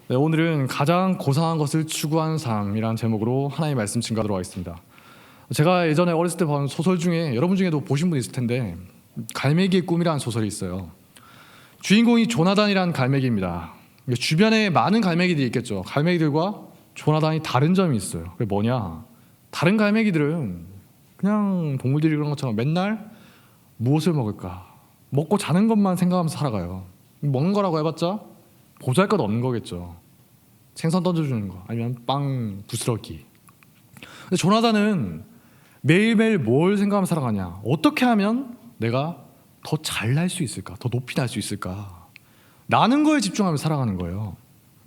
네, 오늘은 가장 고상한 것을 추구한 삶이라는 제목으로 하나님의 말씀 증가하도록 하겠습니다. 제가 예전에 어렸을 때 본 소설 중에 여러분 중에도 보신 분 있을 텐데 갈매기의 꿈이라는 소설이 있어요. 주인공이 조나단이라는 갈매기입니다. 주변에 많은 갈매기들이 있겠죠. 갈매기들과 조나단이 다른 점이 있어요. 그게 뭐냐? 다른 갈매기들은 그냥 동물들이 그런 것처럼 맨날 무엇을 먹을까? 먹고 자는 것만 생각하면서 살아가요. 먹는 거라고 해봤자 보잘것 없는 거겠죠. 생선 던져주는 거 아니면 빵 부스러기. 근데 조나단은 매일매일 뭘 생각하면서 살아가냐, 어떻게 하면 내가 더 잘 날 수 있을까, 더 높이 날 수 있을까, 나는 거에 집중하면서 살아가는 거예요.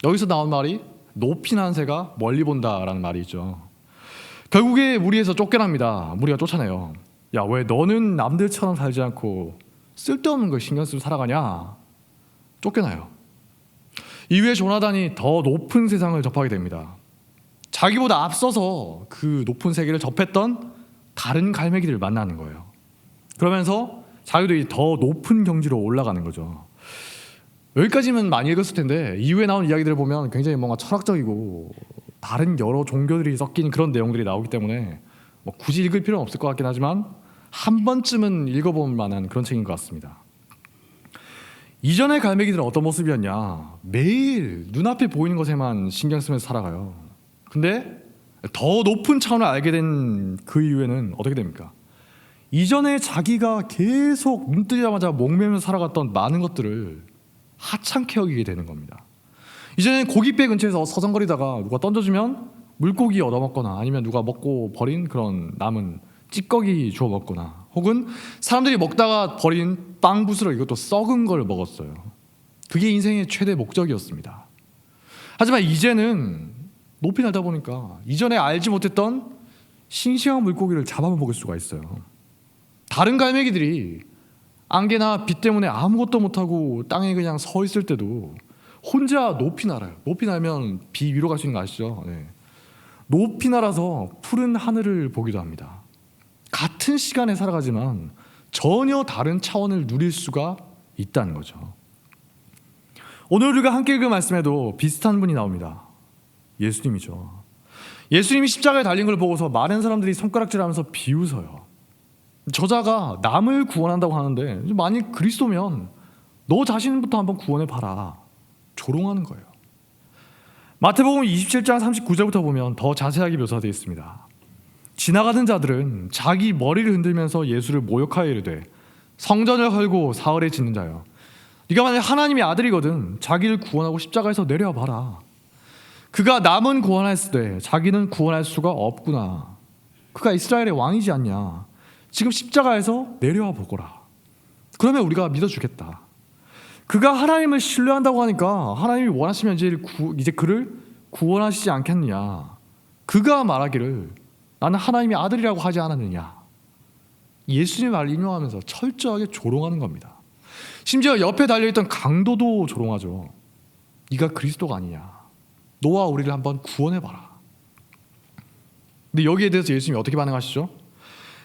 여기서 나온 말이 높이 나는 새가 멀리 본다라는 말이죠. 결국에 무리에서 쫓겨납니다. 무리가 쫓아내요. 야, 왜 너는 남들처럼 살지 않고 쓸데없는 걸 신경 쓰고 살아가냐. 쫓겨나요. 이후에 조나단이 더 높은 세상을 접하게 됩니다. 자기보다 앞서서 그 높은 세계를 접했던 다른 갈매기들을 만나는 거예요. 그러면서 자기도 더 높은 경지로 올라가는 거죠. 여기까지는 많이 읽었을 텐데 이후에 나온 이야기들을 보면 굉장히 뭔가 철학적이고 다른 여러 종교들이 섞인 그런 내용들이 나오기 때문에 뭐 굳이 읽을 필요는 없을 것 같긴 하지만 한 번쯤은 읽어볼 만한 그런 책인 것 같습니다. 이전의 갈매기들은 어떤 모습이었냐? 매일 눈앞에 보이는 것에만 신경 쓰면서 살아가요. 근데 더 높은 차원을 알게 된 그 이후에는 어떻게 됩니까? 이전에 자기가 계속 눈 뜨자마자 목매면서 살아갔던 많은 것들을 하찮게 여기게 되는 겁니다. 이전엔 고깃배 근처에서 서성거리다가 누가 던져주면 물고기 얻어먹거나 아니면 누가 먹고 버린 그런 남은 찌꺼기 주워 먹거나 혹은 사람들이 먹다가 버린 빵 부스러기, 이것도 썩은 걸 먹었어요. 그게 인생의 최대 목적이었습니다. 하지만 이제는 높이 날다 보니까 이전에 알지 못했던 싱싱한 물고기를 잡아먹을 수가 있어요. 다른 갈매기들이 안개나 비 때문에 아무것도 못하고 땅에 그냥 서 있을 때도 혼자 높이 날아요. 높이 날면 비 위로 갈 수 있는 거 아시죠? 네. 높이 날아서 푸른 하늘을 보기도 합니다. 같은 시간에 살아가지만 전혀 다른 차원을 누릴 수가 있다는 거죠. 오늘 우리가 함께 읽은 말씀에도 비슷한 분이 나옵니다. 예수님이죠. 예수님이 십자가에 달린 걸 보고서 많은 사람들이 손가락질하면서 비웃어요. 저자가 남을 구원한다고 하는데 만약 그리스도면 너 자신부터 한번 구원해봐라. 조롱하는 거예요. 마태복음 27장 39절부터 보면 더 자세하게 묘사되어 있습니다. 지나가는 자들은 자기 머리를 흔들면서 예수를 모욕하여 이르되 성전을 헐고 사흘에 짓는 자여, 네가 만약 하나님의 아들이거든 자기를 구원하고 십자가에서 내려와 봐라. 그가 남은 구원했을 때 자기는 구원할 수가 없구나. 그가 이스라엘의 왕이지 않냐. 지금 십자가에서 내려와 보거라. 그러면 우리가 믿어주겠다. 그가 하나님을 신뢰한다고 하니까 하나님이 원하시면 이제 그를 구원하시지 않겠느냐. 그가 말하기를 나는 하나님의 아들이라고 하지 않았느냐. 예수님의 말을 인용하면서 철저하게 조롱하는 겁니다. 심지어 옆에 달려있던 강도도 조롱하죠. 네가 그리스도가 아니냐. 너와 우리를 한번 구원해봐라. 근데 여기에 대해서 예수님이 어떻게 반응하시죠?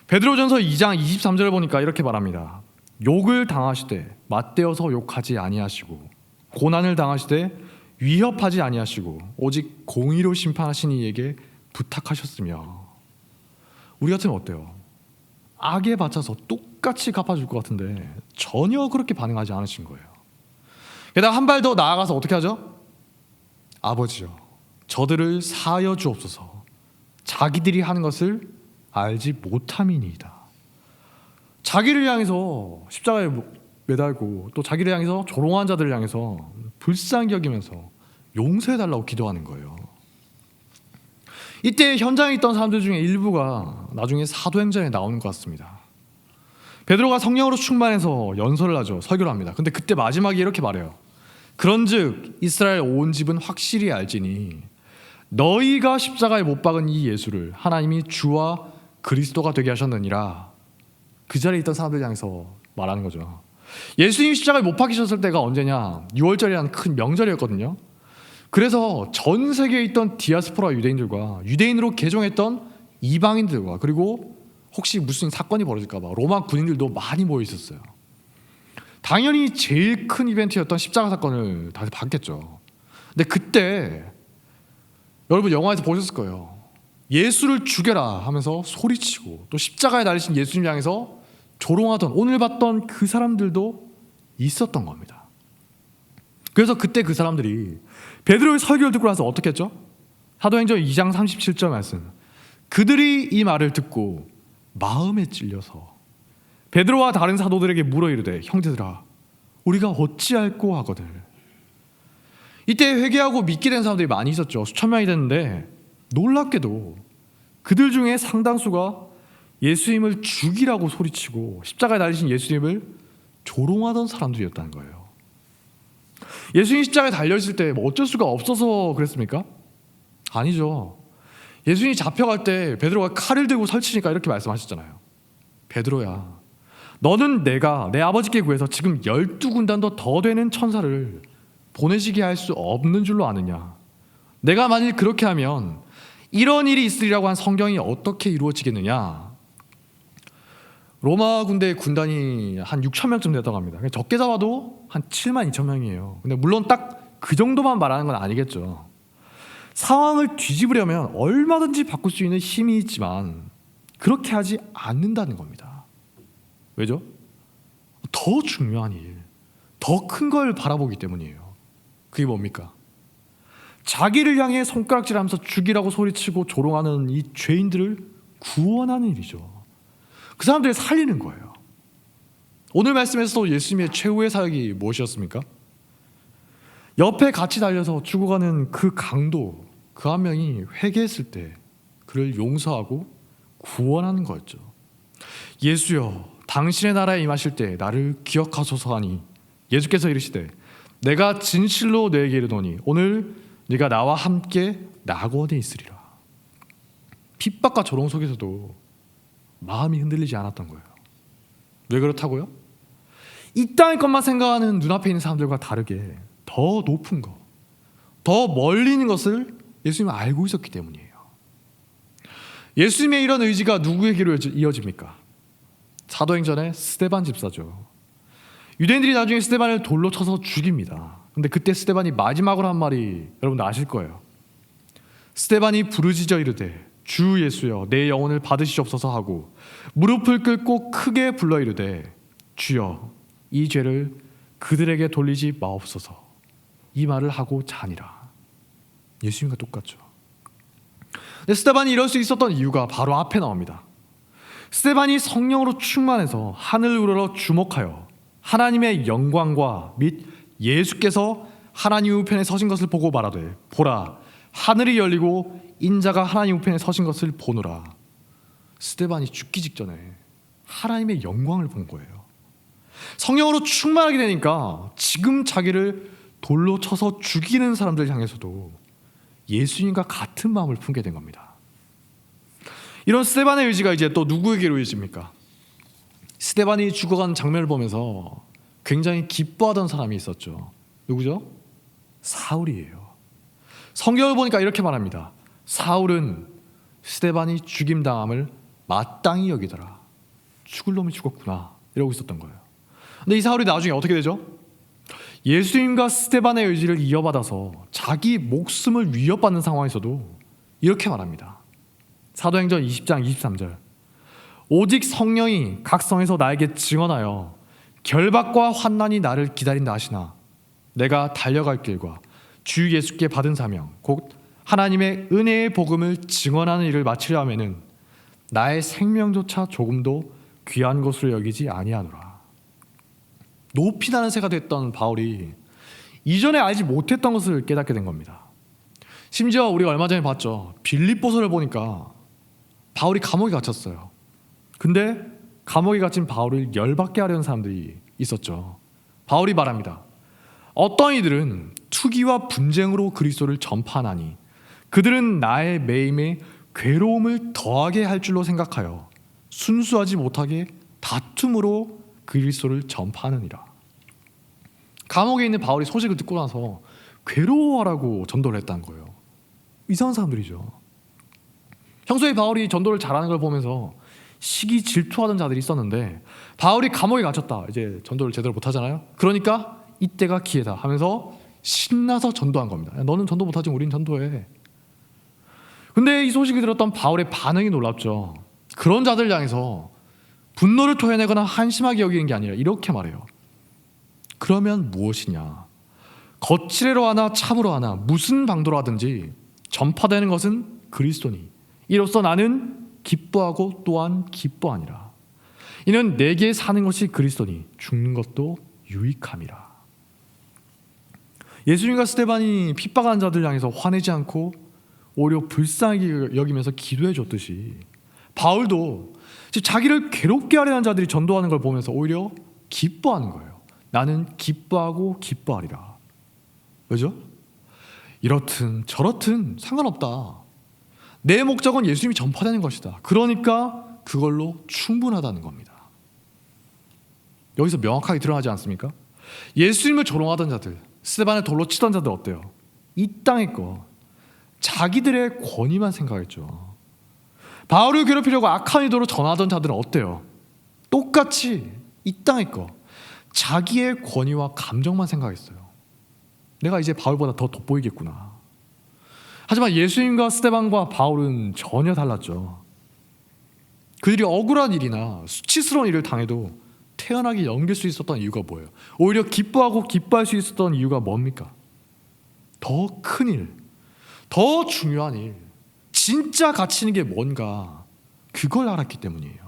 베드로전서 2장 23절을 보니까 이렇게 말합니다. 욕을 당하시되 맞대어서 욕하지 아니하시고 고난을 당하시되 위협하지 아니하시고 오직 공의로 심판하신 이에게 부탁하셨으며. 우리 같으면 어때요? 악에 바쳐서 똑같이 갚아줄 것 같은데 전혀 그렇게 반응하지 않으신 거예요. 게다가 한 발 더 나아가서 어떻게 하죠? 아버지요, 저들을 사하여 주옵소서. 자기들이 하는 것을 알지 못함이니이다. 자기를 향해서 십자가에 매달고 또 자기를 향해서 조롱한 자들을 향해서 불쌍히 여기면서 용서해달라고 기도하는 거예요. 이때 현장에 있던 사람들 중에 일부가 나중에 사도행전에 나오는 것 같습니다. 베드로가 성령으로 충만해서 연설을 하죠. 설교를 합니다. 근데 그때 마지막에 이렇게 말해요. 그런즉 이스라엘 온 집은 확실히 알지니 너희가 십자가에 못 박은 이 예수를 하나님이 주와 그리스도가 되게 하셨느니라. 그 자리에 있던 사람들 향해서 말하는 거죠. 예수님이 십자가에 못 박히셨을 때가 언제냐? 6월절이라는 큰 명절이었거든요. 그래서 전 세계에 있던 디아스포라 유대인들과 유대인으로 개종했던 이방인들과 그리고 혹시 무슨 사건이 벌어질까 봐 로마 군인들도 많이 모여 있었어요. 당연히 제일 큰 이벤트였던 십자가 사건을 다들 봤겠죠. 근데 그때 여러분 영화에서 보셨을 거예요. 예수를 죽여라 하면서 소리치고 또 십자가에 달리신 예수님 향해서 조롱하던, 오늘 봤던 그 사람들도 있었던 겁니다. 그래서 그때 그 사람들이 베드로의 설교를 듣고 나서 어떻게 했죠? 사도행전 2장 37절 말씀. 그들이 이 말을 듣고 마음에 찔려서 베드로와 다른 사도들에게 물어 이르되 형제들아 우리가 어찌할꼬 하거늘. 이때 회개하고 믿게 된 사람들이 많이 있었죠. 수천 명이 됐는데 놀랍게도 그들 중에 상당수가 예수님을 죽이라고 소리치고 십자가에 달리신 예수님을 조롱하던 사람들이었다는 거예요. 예수님 십자가에 달려있을 때 뭐 어쩔 수가 없어서 그랬습니까? 아니죠. 예수님이 잡혀갈 때 베드로가 칼을 들고 설치니까 이렇게 말씀하셨잖아요. 베드로야, 너는 내가 내 아버지께 구해서 지금 12군단도 더 되는 천사를 보내시게 할 수 없는 줄로 아느냐. 내가 만일 그렇게 하면 이런 일이 있으리라고 한 성경이 어떻게 이루어지겠느냐. 로마 군대의 군단이 한 6천 명쯤 됐다고 합니다. 적게 잡아도 한 7만 2천 명이에요. 근데 물론 딱 그 정도만 말하는 건 아니겠죠. 상황을 뒤집으려면 얼마든지 바꿀 수 있는 힘이 있지만 그렇게 하지 않는다는 겁니다. 왜죠? 더 중요한 일, 더 큰 걸 바라보기 때문이에요. 그게 뭡니까? 자기를 향해 손가락질하면서 죽이라고 소리치고 조롱하는 이 죄인들을 구원하는 일이죠. 그 사람들을 살리는 거예요. 오늘 말씀에서도 예수님의 최후의 사역이 무엇이었습니까? 옆에 같이 달려서 죽어가는 그 강도, 그 한 명이 회개했을 때 그를 용서하고 구원하는 거였죠. 예수여, 당신의 나라에 임하실 때 나를 기억하소서 하니 예수께서 이르시되 내가 진실로 너에게 이르노니 오늘 네가 나와 함께 낙원에 있으리라. 핍박과 조롱 속에서도 마음이 흔들리지 않았던 거예요. 왜 그렇다고요? 이 땅의 것만 생각하는 눈앞에 있는 사람들과 다르게 더 높은 것, 더 멀리 있는 것을 예수님은 알고 있었기 때문이에요. 예수님의 이런 의지가 누구에게로 이어집니까? 사도행전의 스데반 집사죠. 유대인들이 나중에 스데반을 돌로 쳐서 죽입니다. 근데 그때 스데반이 마지막으로 한 말이 여러분들 아실 거예요. 스데반이 부르짖어 이르되 주 예수여 내 영혼을 받으시옵소서 하고 무릎을 꿇고 크게 불러 이르되 주여 이 죄를 그들에게 돌리지 마옵소서. 이 말을 하고 자니라. 예수님과 똑같죠. 근데 스데반이 이럴 수 있었던 이유가 바로 앞에 나옵니다. 스데반이 성령으로 충만해서 하늘을 우러러 주목하여 하나님의 영광과 및 예수께서 하나님 우편에 서신 것을 보고 말하되 보라 하늘이 열리고 인자가 하나님 우편에 서신 것을 보노라. 스데반이 죽기 직전에 하나님의 영광을 본 거예요. 성령으로 충만하게 되니까 지금 자기를 돌로 쳐서 죽이는 사람들 향해서도 예수님과 같은 마음을 품게 된 겁니다. 이런 스데반의 의지가 이제 또 누구에게로 이어집니까? 스데반이 죽어간 장면을 보면서 굉장히 기뻐하던 사람이 있었죠. 누구죠? 사울이에요. 성경을 보니까 이렇게 말합니다. 사울은 스데반이 죽임당함을 마땅히 여기더라. 죽을 놈이 죽었구나 이러고 있었던 거예요. 근데 이 사울이 나중에 어떻게 되죠? 예수님과 스데반의 의지를 이어받아서 자기 목숨을 위협받는 상황에서도 이렇게 말합니다. 사도행전 20장 23절 오직 성령이 각 성에서 나에게 증언하여 결박과 환난이 나를 기다린다 하시나 내가 달려갈 길과 주 예수께 받은 사명 곧 하나님의 은혜의 복음을 증언하는 일을 마치려 하면은 나의 생명조차 조금도 귀한 것으로 여기지 아니하노라. 높이 나는 새가 됐던 바울이 이전에 알지 못했던 것을 깨닫게 된 겁니다. 심지어 우리가 얼마 전에 봤죠. 빌립보서를 보니까 바울이 감옥에 갇혔어요. 근데 감옥에 갇힌 바울을 열받게 하려는 사람들이 있었죠. 바울이 말합니다. 어떤 이들은 투기와 분쟁으로 그리스도를 전파하나니 그들은 나의 매임에 괴로움을 더하게 할 줄로 생각하여 순수하지 못하게 다툼으로 그리스도를 전파하느니라. 감옥에 있는 바울이 소식을 듣고 나서 괴로워하라고 전도를 했다는 거예요. 이상한 사람들이죠. 평소에 바울이 전도를 잘하는 걸 보면서 시기 질투하던 자들이 있었는데 바울이 감옥에 갇혔다. 이제 전도를 제대로 못하잖아요. 그러니까 이때가 기회다 하면서 신나서 전도한 겁니다. 너는 전도 못하지 우린 전도해. 근데 이 소식을 들었던 바울의 반응이 놀랍죠. 그런 자들 향해서 분노를 토해내거나 한심하게 여기는 게 아니라 이렇게 말해요. 그러면 무엇이냐? 거칠애로 하나 참으로 하나 무슨 방도로 하든지 전파되는 것은 그리스도니 이로써 나는 기뻐하고 또한 기뻐하니라. 이는 내게 사는 것이 그리스도니 죽는 것도 유익함이라. 예수님과 스데반이 핍박한 자들 향해서 화내지 않고 오히려 불쌍하게 여기면서 기도해 줬듯이 바울도 자기를 괴롭게 하려는 자들이 전도하는 걸 보면서 오히려 기뻐하는 거예요. 나는 기뻐하고 기뻐하리라. 왜죠? 이렇든 저렇든 상관없다. 내 목적은 예수님이 전파되는 것이다. 그러니까 그걸로 충분하다는 겁니다. 여기서 명확하게 드러나지 않습니까? 예수님을 조롱하던 자들, 스데반을 돌로 치던 자들 어때요? 이 땅의 거, 자기들의 권위만 생각했죠. 바울을 괴롭히려고 악한 의도로 전하던 자들은 어때요? 똑같이 이 땅의 거, 자기의 권위와 감정만 생각했어요. 내가 이제 바울보다 더 돋보이겠구나. 하지만 예수님과 스데반과 바울은 전혀 달랐죠. 그들이 억울한 일이나 수치스러운 일을 당해도 태연하게 넘길 수 있었던 이유가 뭐예요? 오히려 기뻐하고 기뻐할 수 있었던 이유가 뭡니까? 더 큰 일, 더 중요한 일, 진짜 가치 있는 게 뭔가 그걸 알았기 때문이에요.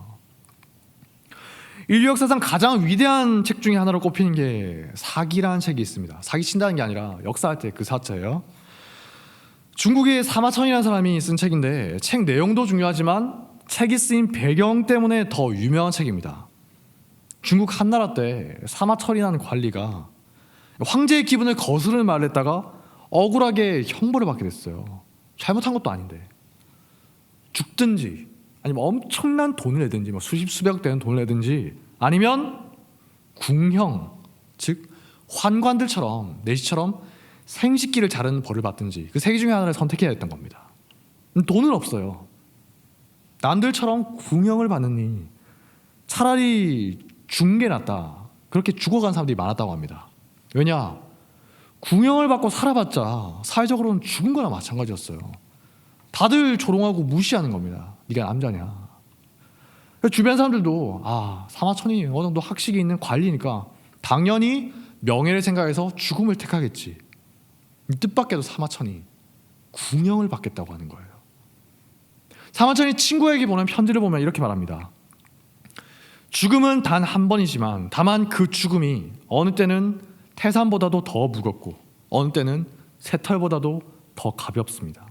인류 역사상 가장 위대한 책 중에 하나로 꼽히는 게 사기라는 책이 있습니다. 사기 친다는 게 아니라 역사할 때 그 사자예요. 중국의 사마천이라는 사람이 쓴 책인데 책 내용도 중요하지만 책이 쓰인 배경 때문에 더 유명한 책입니다. 중국 한나라 때 사마천이라는 관리가 황제의 기분을 거스르는 말을 했다가 억울하게 형벌을 받게 됐어요. 잘못한 것도 아닌데. 죽든지 아니면 엄청난 돈을 내든지 뭐 수십 수백 되는 돈을 내든지 아니면 궁형, 즉 환관들처럼 내시처럼 생식기를 자르는 벌을 받든지 그 세 개 중에 하나를 선택해야 했던 겁니다. 돈은 없어요. 남들처럼 궁형을 받느니 차라리 죽는 게 낫다. 그렇게 죽어간 사람들이 많았다고 합니다. 왜냐? 궁형을 받고 살아봤자 사회적으로는 죽은 거나 마찬가지였어요. 다들 조롱하고 무시하는 겁니다. 네가 남자냐. 주변 사람들도 사마천이 어느 정도 학식이 있는 관리니까 당연히 명예를 생각해서 죽음을 택하겠지. 뜻밖에도 사마천이 궁형을 받겠다고 하는 거예요. 사마천이 친구에게 보낸 편지를 보면 이렇게 말합니다. 죽음은 단 한 번이지만 다만 그 죽음이 어느 때는 태산보다도 더 무겁고 어느 때는 새털보다도 더 가볍습니다.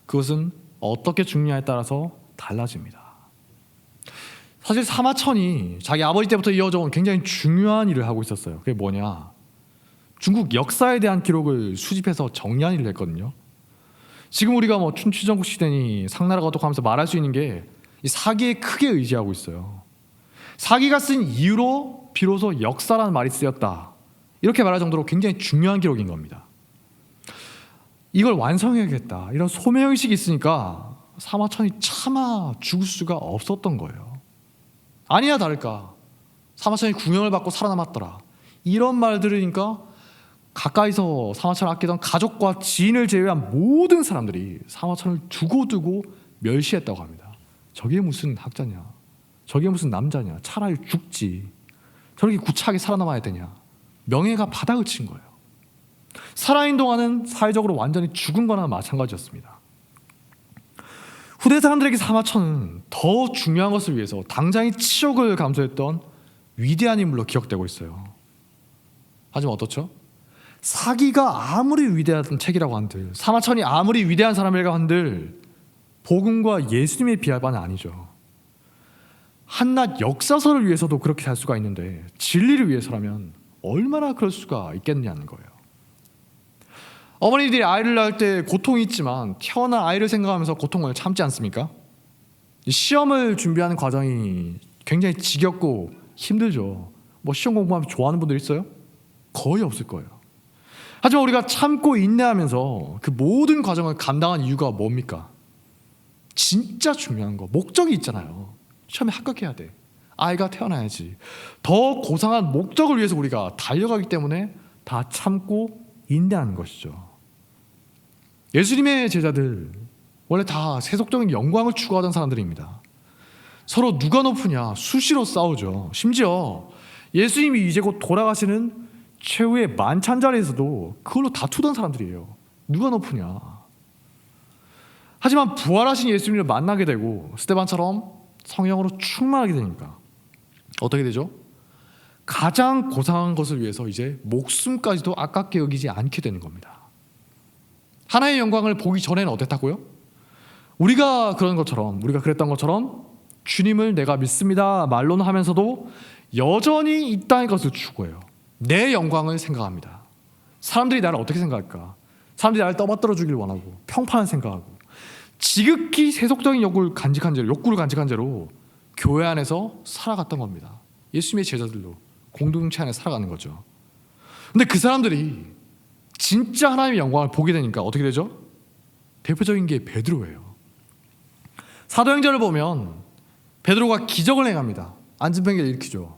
그것은 어떻게 죽느냐에 따라서 달라집니다. 사실 사마천이 자기 아버지 때부터 이어져 온 굉장히 중요한 일을 하고 있었어요. 그게 뭐냐? 중국 역사에 대한 기록을 수집해서 정리한 일을 했거든요. 지금 우리가 뭐 춘추전국 시대니 상나라가 어떻게 하면서 말할 수 있는 게 이 사기에 크게 의지하고 있어요. 사기가 쓴 이유로 비로소 역사라는 말이 쓰였다. 이렇게 말할 정도로 굉장히 중요한 기록인 겁니다. 이걸 완성해야겠다. 이런 소명의식이 있으니까 사마천이 차마 죽을 수가 없었던 거예요. 아니야 다를까. 사마천이 궁형을 받고 살아남았더라. 이런 말 들으니까 가까이서 사마천을 아끼던 가족과 지인을 제외한 모든 사람들이 사마천을 두고두고 멸시했다고 합니다. 저게 무슨 학자냐. 저게 무슨 남자냐. 차라리 죽지. 저렇게 구차하게 살아남아야 되냐. 명예가 바닥을 친 거예요. 살아있는 동안은 사회적으로 완전히 죽은 거나 마찬가지였습니다. 후대 사람들에게 사마천은 더 중요한 것을 위해서 당장의 치욕을 감수했던 위대한 인물로 기억되고 있어요. 하지만 어떻죠? 사기가 아무리 위대한 책이라고 한들, 사마천이 아무리 위대한 사람이라고 한들 복음과 예수님에 비할 바는 아니죠. 한낱 역사서를 위해서도 그렇게 살 수가 있는데 진리를 위해서라면 얼마나 그럴 수가 있겠냐는 거예요. 어머니들이 아이를 낳을 때 고통이 있지만 태어난 아이를 생각하면서 고통을 참지 않습니까? 시험을 준비하는 과정이 굉장히 지겹고 힘들죠. 뭐 시험 공부하면 좋아하는 분들 있어요? 거의 없을 거예요. 하지만 우리가 참고 인내하면서 그 모든 과정을 감당한 이유가 뭡니까? 진짜 중요한 거, 목적이 있잖아요. 시험에 합격해야 돼. 아이가 태어나야지. 더 고상한 목적을 위해서 우리가 달려가기 때문에 다 참고 인내하는 것이죠. 예수님의 제자들 원래 다 세속적인 영광을 추구하던 사람들입니다. 서로 누가 높으냐 수시로 싸우죠. 심지어 예수님이 이제 곧 돌아가시는 최후의 만찬 자리에서도 그걸로 다투던 사람들이에요. 누가 높으냐. 하지만 부활하신 예수님을 만나게 되고 스데반처럼 성령으로 충만하게 되니까 어떻게 되죠? 가장 고상한 것을 위해서 이제 목숨까지도 아깝게 여기지 않게 되는 겁니다. 하나의 영광을 보기 전에는 어땠다고요? 우리가 그랬던 것처럼 주님을 내가 믿습니다 말로는 하면서도 여전히 이 땅의 것을 추구해요. 내 영광을 생각합니다. 사람들이 나를 어떻게 생각할까? 사람들이 나를 떠받들어 주길 원하고 평판을 생각하고 지극히 세속적인 욕구를 간직한 채로 교회 안에서 살아갔던 겁니다. 예수님의 제자들도 공동체 안에 살아가는 거죠. 근데 그 사람들이 진짜 하나님의 영광을 보게 되니까 어떻게 되죠? 대표적인 게 베드로예요. 사도행전을 보면 베드로가 기적을 행합니다. 안진뱅이를 일으키죠.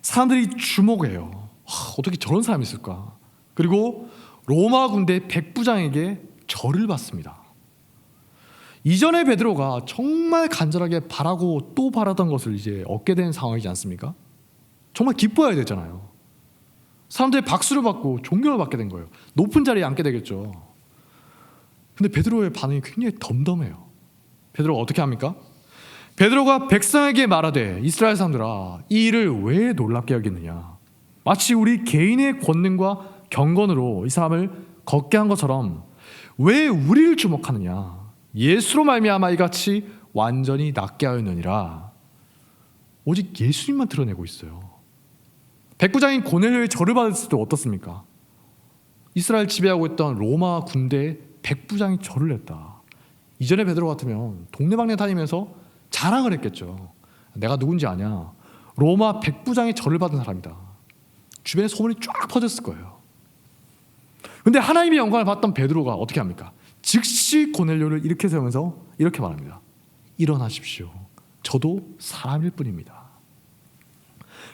사람들이 주목해요. 어떻게 저런 사람이 있을까? 그리고 로마 군대 백부장에게 절을 받습니다. 이전에 베드로가 정말 간절하게 바라고 또 바라던 것을 이제 얻게 된 상황이지 않습니까? 정말 기뻐해야 되잖아요. 사람들의 박수를 받고 존경을 받게 된 거예요. 높은 자리에 앉게 되겠죠. 근데 베드로의 반응이 굉장히 덤덤해요. 베드로가 어떻게 합니까? 베드로가 백성에게 말하되 이스라엘 사람들아 이 일을 왜 놀랍게 여기느냐. 마치 우리 개인의 권능과 경건으로 이 사람을 걷게 한 것처럼 왜 우리를 주목하느냐. 예수로 말미암아 이같이 완전히 낫게 하였느니라. 오직 예수님만 드러내고 있어요. 백부장인 고넬료의 절을 받았을 때 어떻습니까? 이스라엘 지배하고 있던 로마 군대의 백부장이 절을 했다. 이전에 베드로 같으면 동네방네 다니면서 자랑을 했겠죠. 내가 누군지 아냐? 로마 백부장의 절을 받은 사람이다. 주변에 소문이 쫙 퍼졌을 거예요. 근데 하나님의 영광을 받던 베드로가 어떻게 합니까? 즉시 고넬료를 일으켜 세우면서 이렇게 말합니다. 일어나십시오. 저도 사람일 뿐입니다.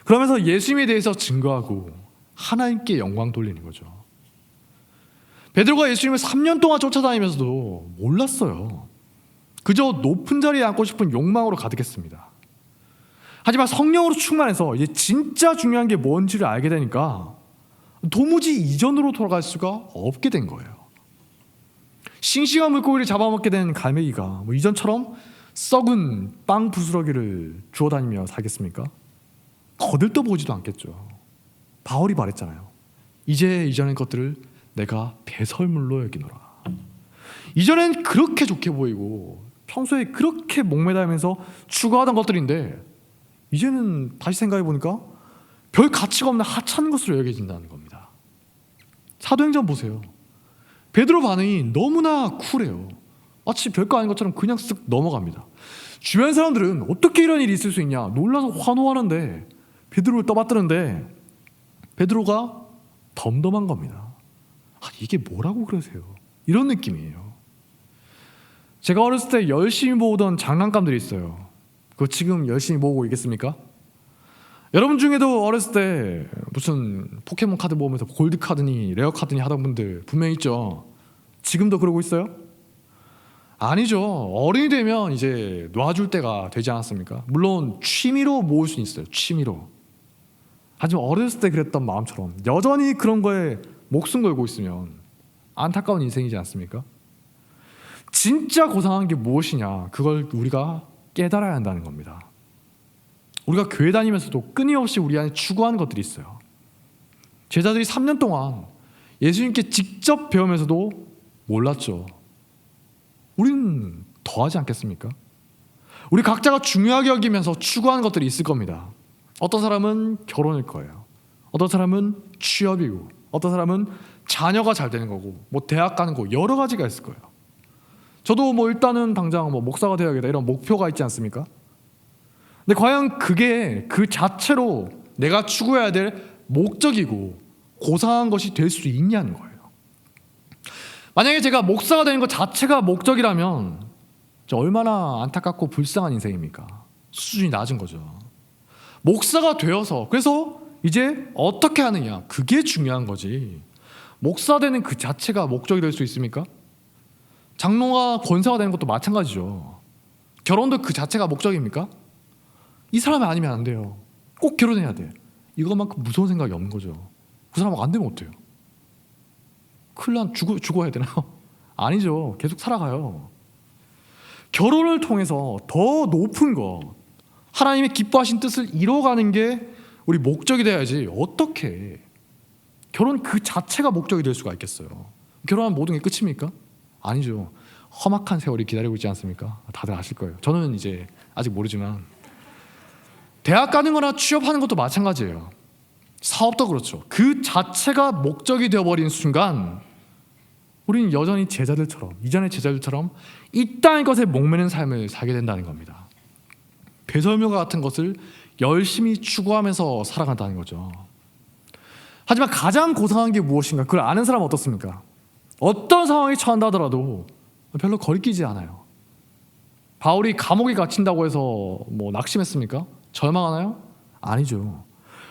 그러면서 예수님에 대해서 증거하고 하나님께 영광 돌리는 거죠. 베드로가 예수님을 3년 동안 쫓아다니면서도 몰랐어요. 그저 높은 자리에 앉고 싶은 욕망으로 가득했습니다. 하지만 성령으로 충만해서 이제 진짜 중요한 게 뭔지를 알게 되니까 도무지 이전으로 돌아갈 수가 없게 된 거예요. 싱싱한 물고기를 잡아먹게 된 갈매기가 이전처럼 썩은 빵 부스러기를 주워 다니며 살겠습니까? 거들떠보지도 않겠죠. 바울이 말했잖아요. 이제 이전의 것들을 내가 배설물로 여기노라. 이전엔 그렇게 좋게 보이고 평소에 그렇게 목매다면서 추구하던 것들인데 이제는 다시 생각해 보니까 별 가치가 없는 하찮은 것으로 여겨진다는 겁니다. 사도행전 보세요. 베드로 반응이 너무나 쿨해요. 마치 별거 아닌 것처럼 그냥 쓱 넘어갑니다. 주변 사람들은 어떻게 이런 일이 있을 수 있냐 놀라서 환호하는데 베드로를 떠받드는데 베드로가 덤덤한 겁니다. 이게 뭐라고 그러세요? 이런 느낌이에요. 제가 어렸을 때 열심히 모으던 장난감들이 있어요. 그거 지금 열심히 모으고 있겠습니까? 여러분 중에도 어렸을 때 무슨 포켓몬 카드 모으면서 골드 카드니 레어 카드니 하던 분들 분명히 있죠. 지금도 그러고 있어요? 아니죠. 어른이 되면 이제 놔줄 때가 되지 않았습니까? 물론 취미로 모을 수는 있어요. 취미로. 하지만 어렸을 때 그랬던 마음처럼 여전히 그런 거에 목숨 걸고 있으면 안타까운 인생이지 않습니까? 진짜 고상한 게 무엇이냐, 그걸 우리가 깨달아야 한다는 겁니다. 우리가 교회 다니면서도 끊임없이 우리 안에 추구하는 것들이 있어요. 제자들이 3년 동안 예수님께 직접 배우면서도 몰랐죠. 우리는 더하지 않겠습니까? 우리 각자가 중요하게 여기면서 추구하는 것들이 있을 겁니다. 어떤 사람은 결혼일 거예요. 어떤 사람은 취업이고, 어떤 사람은 자녀가 잘 되는 거고, 대학 가는 거 여러 가지가 있을 거예요. 저도 일단은 당장 목사가 되어야겠다 이런 목표가 있지 않습니까? 근데 과연 그게 그 자체로 내가 추구해야 될 목적이고 고상한 것이 될 수 있냐는 거예요. 만약에 제가 목사가 되는 것 자체가 목적이라면 얼마나 안타깝고 불쌍한 인생입니까? 수준이 낮은 거죠. 목사가 되어서 그래서 이제 어떻게 하느냐, 그게 중요한 거지. 목사 되는 그 자체가 목적이 될 수 있습니까? 장로가 권사가 되는 것도 마찬가지죠. 결혼도 그 자체가 목적입니까? 이 사람이 아니면 안 돼요. 꼭 결혼해야 돼. 이것만큼 무서운 생각이 없는 거죠. 그 사람하고 안 되면 어때요? 큰일 난 죽어야 되나요? 아니죠. 계속 살아가요. 결혼을 통해서 더 높은 거, 하나님의 기뻐하신 뜻을 이뤄가는 게 우리 목적이 돼야지. 어떻게 결혼 그 자체가 목적이 될 수가 있겠어요? 결혼하면 모든 게 끝입니까? 아니죠. 험악한 세월이 기다리고 있지 않습니까? 다들 아실 거예요. 저는 이제 아직 모르지만 대학 가는 거나 취업하는 것도 마찬가지예요. 사업도 그렇죠. 그 자체가 목적이 되어버린 순간 우리는 여전히 제자들처럼, 이전의 제자들처럼 이 땅의 것에 목매는 삶을 살게 된다는 겁니다. 배설물과 같은 것을 열심히 추구하면서 살아간다는 거죠. 하지만 가장 고상한 게 무엇인가? 그걸 아는 사람은 어떻습니까? 어떤 상황에 처한다 하더라도 별로 거리끼지 않아요. 바울이 감옥에 갇힌다고 해서 뭐 낙심했습니까? 절망하나요? 아니죠.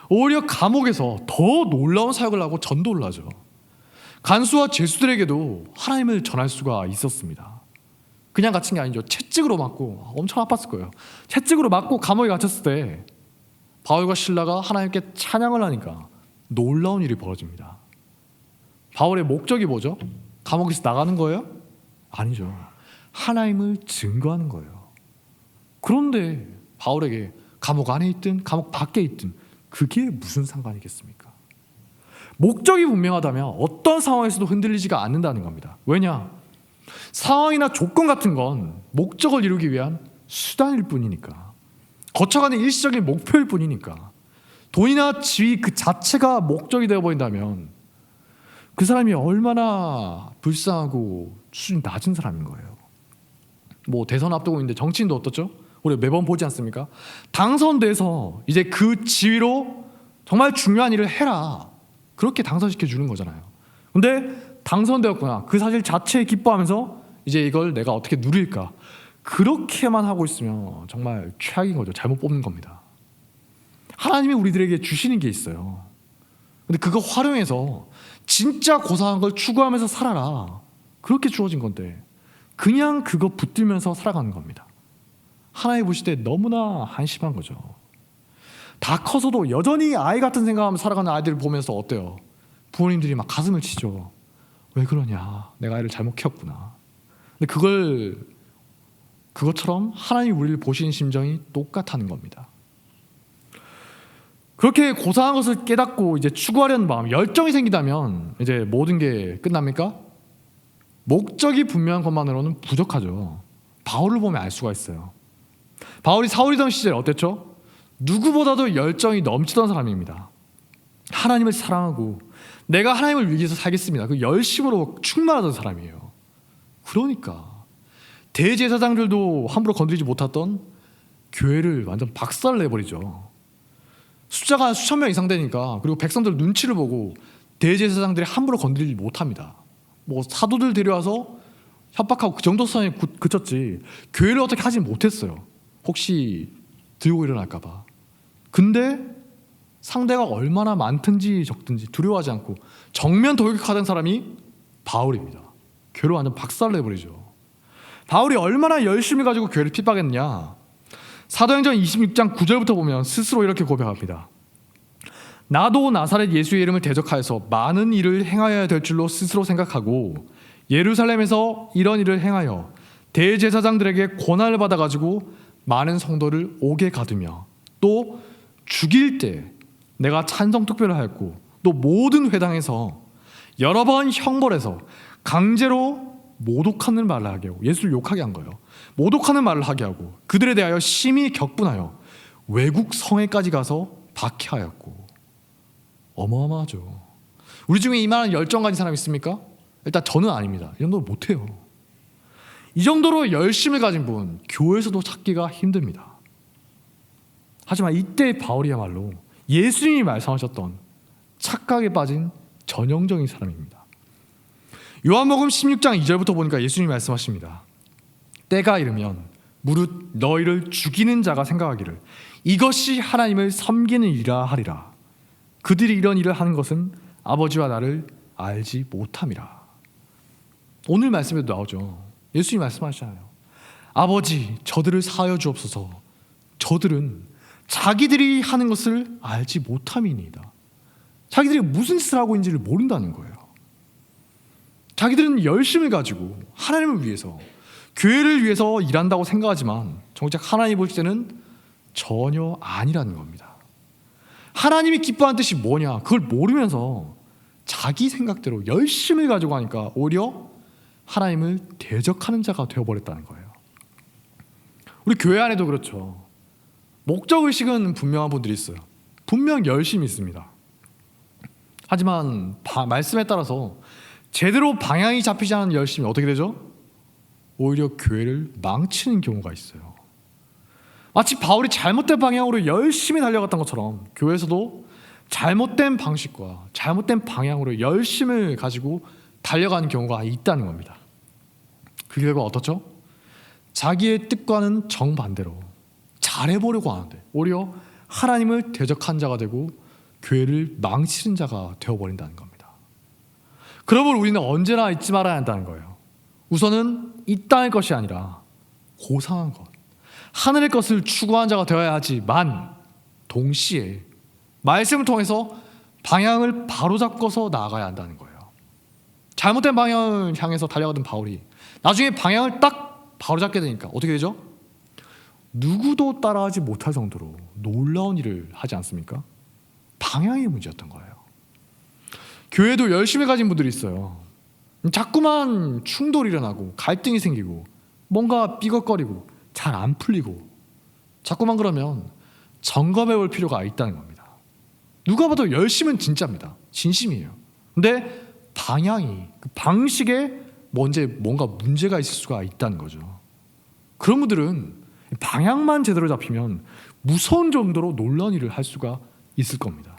오히려 감옥에서 더 놀라운 사역을 하고 전도를 하죠. 간수와 죄수들에게도 하나님을 전할 수가 있었습니다. 그냥 갇힌 게 아니죠. 채찍으로 맞고, 엄청 아팠을 거예요. 채찍으로 맞고 감옥에 갇혔을 때 바울과 실라가 하나님께 찬양을 하니까 놀라운 일이 벌어집니다. 바울의 목적이 뭐죠? 감옥에서 나가는 거예요? 아니죠. 하나님을 증거하는 거예요. 그런데 바울에게 감옥 안에 있든 감옥 밖에 있든 그게 무슨 상관이겠습니까? 목적이 분명하다면 어떤 상황에서도 흔들리지가 않는다는 겁니다. 왜냐? 상황이나 조건 같은 건 목적을 이루기 위한 수단일 뿐이니까. 거쳐가는 일시적인 목표일 뿐이니까. 돈이나 지위 그 자체가 목적이 되어버린다면 그 사람이 얼마나 불쌍하고 수준이 낮은 사람인 거예요. 뭐 대선 앞두고 있는데 정치인도 어떻죠? 우리 매번 보지 않습니까? 당선돼서 이제 그 지위로 정말 중요한 일을 해라. 그렇게 당선시켜 주는 거잖아요. 근데 당선되었구나. 그 사실 자체에 기뻐하면서 이제 이걸 내가 어떻게 누릴까. 그렇게만 하고 있으면 정말 최악인 거죠. 잘못 뽑는 겁니다. 하나님이 우리들에게 주시는 게 있어요. 근데 그거 활용해서 진짜 고상한 걸 추구하면서 살아라. 그렇게 주어진 건데 그냥 그거 붙들면서 살아가는 겁니다. 하나님 보실 때 너무나 한심한 거죠. 다 커서도 여전히 아이 같은 생각하면서 살아가는 아이들을 보면서 어때요? 부모님들이 막 가슴을 치죠. 왜 그러냐? 내가 아이를 잘못 키웠구나. 근데 그것처럼 하나님이 우리를 보시는 심정이 똑같다는 겁니다. 그렇게 고상한 것을 깨닫고 이제 추구하려는 마음, 열정이 생기다면 이제 모든 게 끝납니까? 목적이 분명한 것만으로는 부족하죠. 바울을 보면 알 수가 있어요. 바울이 사울이던 시절에 어땠죠? 누구보다도 열정이 넘치던 사람입니다. 하나님을 사랑하고 내가 하나님을 위해서 살겠습니다. 그 열심으로 충만하던 사람이에요. 그러니까 대제사장들도 함부로 건드리지 못했던 교회를 완전 박살을 내버리죠. 숫자가 수천 명 이상 되니까, 그리고 백성들 눈치를 보고 대제사장들이 함부로 건드리지 못합니다. 뭐 사도들 데려와서 협박하고 그 정도 선에 그쳤지 교회를 어떻게 하지 못했어요. 혹시 들고 일어날까 봐. 근데 상대가 얼마나 많든지 적든지 두려워하지 않고 정면 돌격하던 사람이 바울입니다. 교회를 완전 박살을 내버리죠. 바울이 얼마나 열심히 가지고 교회를 핍박했느냐. 사도행전 26장 9절부터 보면 스스로 이렇게 고백합니다. 나도 나사렛 예수의 이름을 대적하여서 많은 일을 행하여야 될 줄로 스스로 생각하고 예루살렘에서 이런 일을 행하여 대제사장들에게 고난을 받아가지고 많은 성도를 옥에 가두며 또 죽일 때 내가 찬성 투표를 하였고 또 모든 회당에서 여러 번 형벌해서 강제로 모독하는 말을 하게 하고, 예수를 욕하게 한 거예요. 모독하는 말을 하게 하고 그들에 대하여 심히 격분하여 외국 성에까지 가서 박해하였고. 어마어마하죠. 우리 중에 이만한 열정 가진 사람 있습니까? 일단 저는 아닙니다. 이 정도로 못해요. 이 정도로 열심을 가진 분 교회에서도 찾기가 힘듭니다. 하지만 이때 바울이야말로 예수님이 말씀하셨던 착각에 빠진 전형적인 사람입니다. 요한복음 16장 2절부터 보니까 예수님이 말씀하십니다. 때가 이르면 무릇 너희를 죽이는 자가 생각하기를 이것이 하나님을 섬기는 일이라 하리라. 그들이 이런 일을 하는 것은 아버지와 나를 알지 못함이라. 오늘 말씀에도 나오죠. 예수님이 말씀하시잖아요. 아버지, 저들을 사하여 주옵소서. 저들은 자기들이 하는 것을 알지 못함이니이다. 자기들이 무슨 짓을 하고 있는지를 모른다는 거예요. 자기들은 열심을 가지고 하나님을 위해서, 교회를 위해서 일한다고 생각하지만 정작 하나님 볼 때는 전혀 아니라는 겁니다. 하나님이 기뻐하는 뜻이 뭐냐, 그걸 모르면서 자기 생각대로 열심을 가지고 하니까 오히려 하나님을 대적하는 자가 되어버렸다는 거예요. 우리 교회 안에도 그렇죠. 목적의식은 분명한 분들이 있어요. 분명 열심히 있습니다. 하지만 말씀에 따라서 제대로 방향이 잡히지 않은 열심이 어떻게 되죠? 오히려 교회를 망치는 경우가 있어요. 마치 바울이 잘못된 방향으로 열심히 달려갔던 것처럼 교회에서도 잘못된 방식과 잘못된 방향으로 열심을 가지고 달려가는 경우가 있다는 겁니다. 그 결과 어떻죠? 자기의 뜻과는 정반대로 잘해보려고 하는데 오히려 하나님을 대적한 자가 되고 교회를 망치는 자가 되어버린다는 겁니다. 그러므로 우리는 언제나 잊지 말아야 한다는 거예요. 우선은 이 땅의 것이 아니라 고상한 것, 하늘의 것을 추구한 자가 되어야 하지만 동시에 말씀을 통해서 방향을 바로잡고서 나아가야 한다는 거예요. 잘못된 방향을 향해서 달려가던 바울이 나중에 방향을 딱 바로잡게 되니까 어떻게 되죠? 누구도 따라하지 못할 정도로 놀라운 일을 하지 않습니까? 방향의 문제였던 거예요. 교회도 열심히 가진 분들이 있어요. 자꾸만 충돌이 일어나고 갈등이 생기고 뭔가 삐걱거리고 잘 안 풀리고 자꾸만 그러면 점검해 볼 필요가 있다는 겁니다. 누가 봐도 열심은 진짜입니다. 진심이에요. 근데 방향이, 그 방식에 뭔가 문제가 있을 수가 있다는 거죠. 그런 분들은 방향만 제대로 잡히면 무서운 정도로 놀라운 일을 할 수가 있을 겁니다.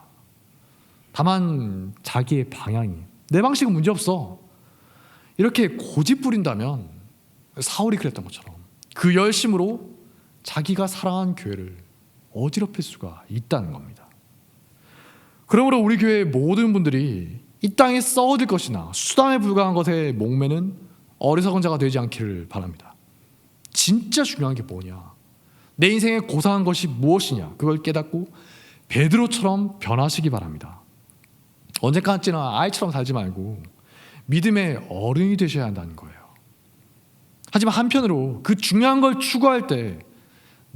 다만 자기의 방향이, 내 방식은 문제없어, 이렇게 고집 부린다면 사울이 그랬던 것처럼 그 열심으로 자기가 사랑한 교회를 어지럽힐 수가 있다는 겁니다. 그러므로 우리 교회의 모든 분들이 이 땅에 썩어질 것이나 수단에 불과한 것에 목매는 어리석은 자가 되지 않기를 바랍니다. 진짜 중요한 게 뭐냐, 내 인생에 고상한 것이 무엇이냐, 그걸 깨닫고 베드로처럼 변하시기 바랍니다. 언제까지나 아이처럼 살지 말고 믿음의 어른이 되셔야 한다는 거예요. 하지만 한편으로 그 중요한 걸 추구할 때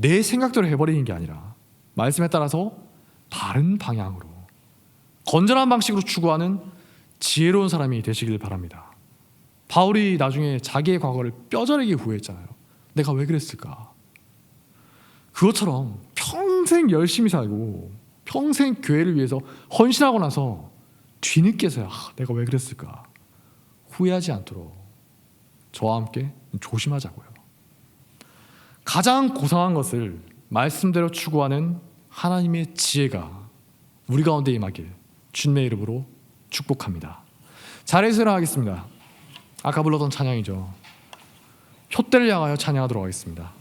내 생각대로 해버리는 게 아니라 말씀에 따라서 바른 방향으로 건전한 방식으로 추구하는 지혜로운 사람이 되시길 바랍니다. 바울이 나중에 자기의 과거를 뼈저리게 후회했잖아요. 내가 왜 그랬을까? 그것처럼 평생 열심히 살고 평생 교회를 위해서 헌신하고 나서 뒤늦게서야 내가 왜 그랬을까 후회하지 않도록 저와 함께 조심하자고요. 가장 고상한 것을 말씀대로 추구하는 하나님의 지혜가 우리 가운데 임하길 주님의 이름으로 축복합니다. 자리에서 일어나겠습니다. 아까 불렀던 찬양이죠. 표대를 향하여 찬양하도록 하겠습니다.